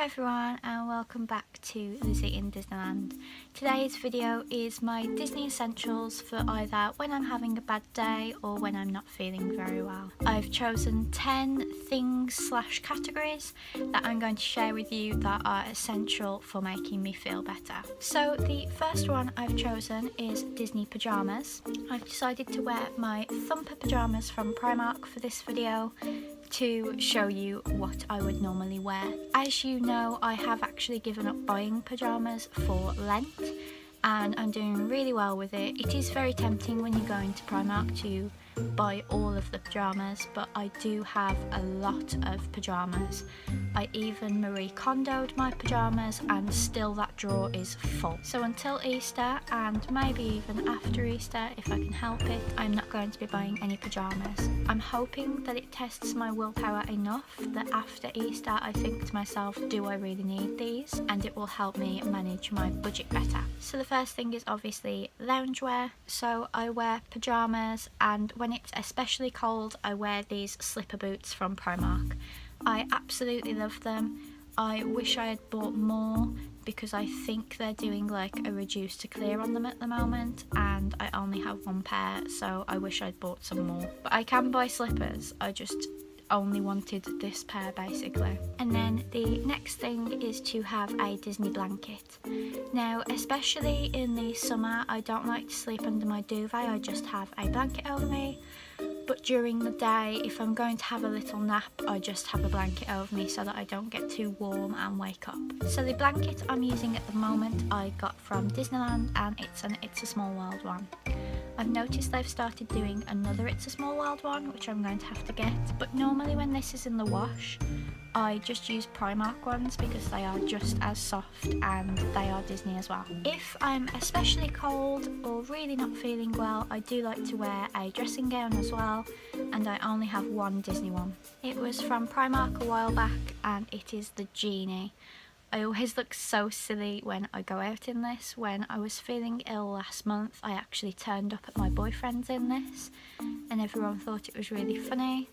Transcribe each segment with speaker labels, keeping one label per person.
Speaker 1: Hello everyone and welcome back to Lizzie in Disneyland. Today's video is my Disney essentials for either when I'm having a bad day or when I'm not feeling very well. I've chosen 10 things/categories that I'm going to share with you that are essential for making me feel better. So the first one I've chosen is Disney pyjamas. I've decided to wear my Thumper pyjamas from Primark for this video to show you what I would normally wear. As you know, I have actually given up buying pyjamas for Lent and I'm doing really well with it. It is very tempting when you go into Primark to buy all of the pyjamas, but I do have a lot of pyjamas. I even Marie Kondo'd my pyjamas and still that drawer is full. So until Easter, and maybe even after Easter if I can help it, I'm not going to be buying any pyjamas. I'm hoping that it tests my willpower enough that after Easter I think to myself, do I really need these? And it will help me manage my budget better. So the first thing is obviously loungewear. So I wear pyjamas, and when it's especially cold I wear these slipper boots from Primark. I absolutely love them. I wish I had bought more because I think they're doing like a reduce to clear on them at the moment and I only have one pair, so I wish I'd bought some more. But I can buy slippers, I just only wanted this pair basically. And then the next thing is to have a Disney blanket. Now especially in the summer I don't like to sleep under my duvet, I just have a blanket over me. But during the day, if I'm going to have a little nap, I just have a blanket over me so that I don't get too warm and wake up. So the blanket I'm using at the moment I got from Disneyland, and it's an It's a Small World one. I've noticed they've started doing another It's a Small World one, which I'm going to have to get. But normally when this is in the wash, I just use Primark ones because they are just as soft and they are Disney as well. If I'm especially cold or really not feeling well, I do like to wear a dressing gown as well, and I only have one Disney one. It was from Primark a while back and it is the Genie. I always look so silly when I go out in this. When I was feeling ill last month, I actually turned up at my boyfriend's in this and everyone thought it was really funny.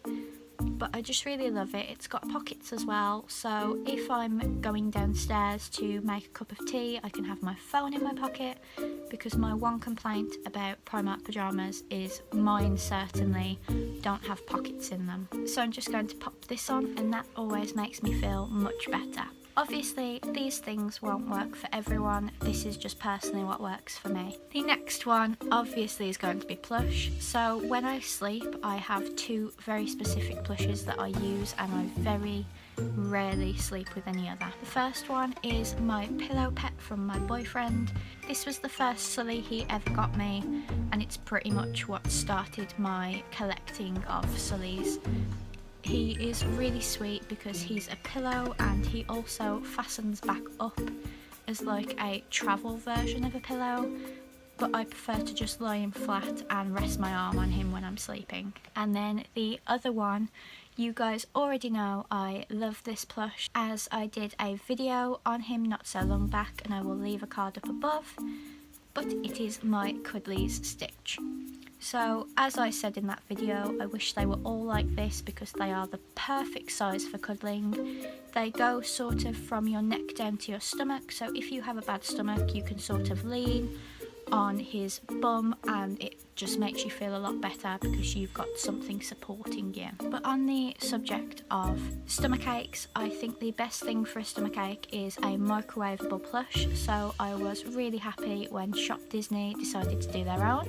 Speaker 1: But I just really love it. It's got pockets as well, so if I'm going downstairs to make a cup of tea I can have my phone in my pocket, because my one complaint about Primark pyjamas is mine certainly don't have pockets in them. So I'm just going to pop this on and that always makes me feel much better. Obviously these things won't work for everyone, this is just personally what works for me. The next one obviously is going to be plush. So when I sleep I have two very specific plushes that I use and I very rarely sleep with any other. The first one is my pillow pet from my boyfriend. This was the first Sully he ever got me and it's pretty much what started my collecting of Sullys. He is really sweet because he's a pillow and he also fastens back up as like a travel version of a pillow, but I prefer to just lie him flat and rest my arm on him when I'm sleeping. And then the other one, you guys already know I love this plush as I did a video on him not so long back and I will leave a card up above, but it is my Cuddlies Stitch. So as I said in that video, I wish they were all like this because they are the perfect size for cuddling. They go sort of from your neck down to your stomach, so if you have a bad stomach you can sort of lean on his bum and it just makes you feel a lot better because you've got something supporting you. But on the subject of stomach aches, I think the best thing for a stomach ache is a microwavable plush, so I was really happy when Shop Disney decided to do their own.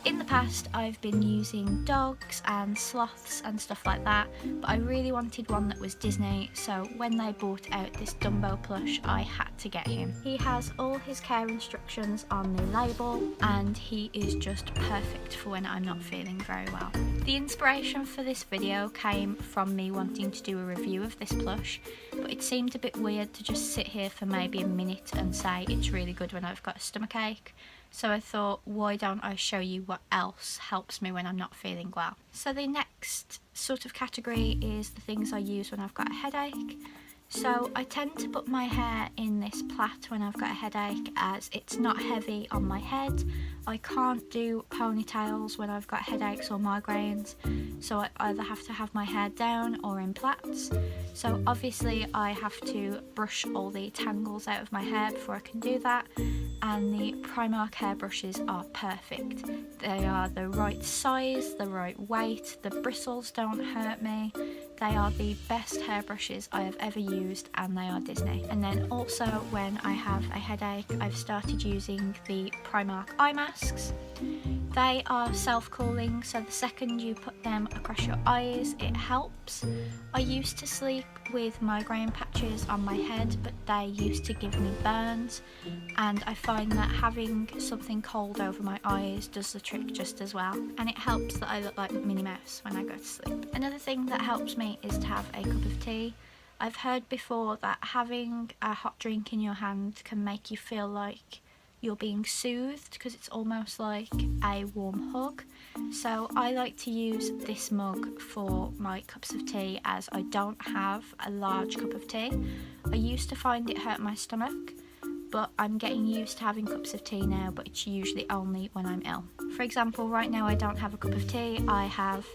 Speaker 1: In the past I've been using dogs and sloths and stuff like that, but I really wanted one that was Disney, so when they brought out this Dumbo plush I had to get him. He has all his care instructions on the label and he is just perfect for when I'm not feeling very well. The inspiration for this video came from me wanting to do a review of this plush, but it seemed a bit weird to just sit here for maybe a minute and say it's really good when I've got a stomach ache. So I thought, why don't I show you what else helps me when I'm not feeling well. So the next sort of category is the things I use when I've got a headache. So I tend to put my hair in this plait when I've got a headache, as it's not heavy on my head. I can't do ponytails when I've got headaches or migraines, so I either have to have my hair down or in plaits. So obviously I have to brush all the tangles out of my hair before I can do that, and the Primark hairbrushes are perfect. They are the right size, the right weight, the bristles don't hurt me. They are the best hairbrushes I have ever used, and they are Disney. And then also when I have a headache, I've started using the Primark eye masks. They are self-cooling, so the second you put them across your eyes, it helps. I used to sleep with migraine patches on my head, but they used to give me burns, and I find that having something cold over my eyes does the trick just as well, and it helps that I look like Minnie Mouse when I go to sleep. Another thing that helps me is to have a cup of tea. I've heard before that having a hot drink in your hand can make you feel like you're being soothed, because it's almost like a warm hug. So I like to use this mug for my cups of tea, as I don't have a large cup of tea. I used to find it hurt my stomach, but I'm getting used to having cups of tea now, but it's usually only when I'm ill. For example, right now I don't have a cup of tea, I have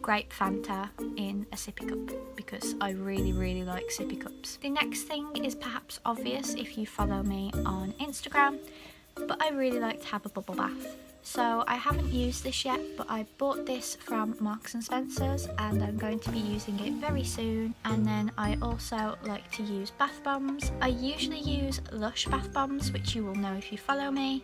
Speaker 1: grape Fanta in a sippy cup, because I really like sippy cups. The next thing is perhaps obvious if you follow me on Instagram, but I really like to have a bubble bath. So I haven't used this yet, but I bought this from Marks and Spencer's, and I'm going to be using it very soon. And then I also like to use bath bombs. I usually use Lush bath bombs, which you will know if you follow me,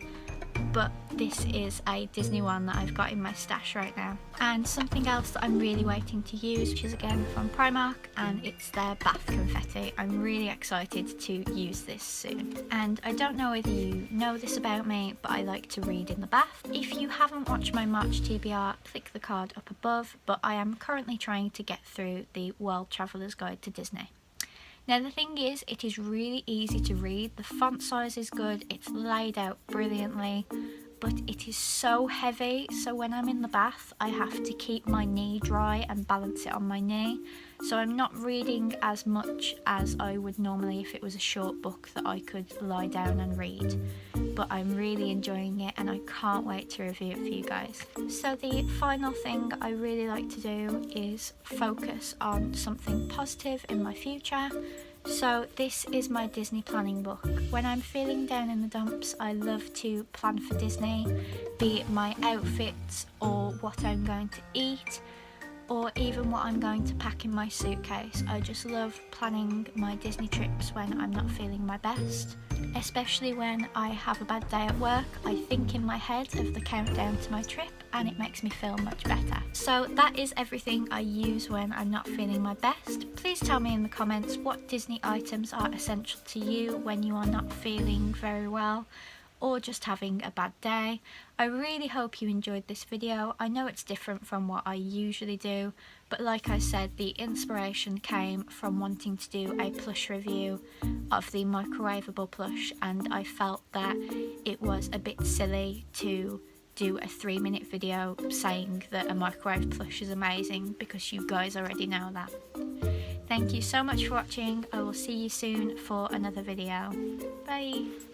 Speaker 1: but this is a Disney one that I've got in my stash right now. And something else that I'm really waiting to use, which is again from Primark, and it's their bath confetti. I'm really excited to use this soon. And I don't know whether you know this about me, but I like to read in the bath. If you haven't watched my March TBR, click the card up above, but I am currently trying to get through the World Traveller's Guide to Disney. Now the thing is, it is really easy to read, the font size is good, it's laid out brilliantly, but it is so heavy, so when I'm in the bath I have to keep my knee dry and balance it on my knee, so I'm not reading as much as I would normally if it was a short book that I could lie down and read. But I'm really enjoying it, and I can't wait to review it for you guys. So the final thing I really like to do is focus on something positive in my future. So this is my Disney planning book. When I'm feeling down in the dumps, I love to plan for Disney, be it my outfits or what I'm going to eat, or even what I'm going to pack in my suitcase. I just love planning my Disney trips when I'm not feeling my best. Especially when I have a bad day at work, I think in my head of the countdown to my trip, and it makes me feel much better. So that is everything I use when I'm not feeling my best. Please tell me in the comments what Disney items are essential to you when you are not feeling very well, or just having a bad day. I really hope you enjoyed this video. I know it's different from what I usually do, but like I said, the inspiration came from wanting to do a plush review of the microwavable plush, and I felt that it was a bit silly to do a 3-minute video saying that a microwave plush is amazing, because you guys already know that. Thank you so much for watching. I will see you soon for another video. Bye!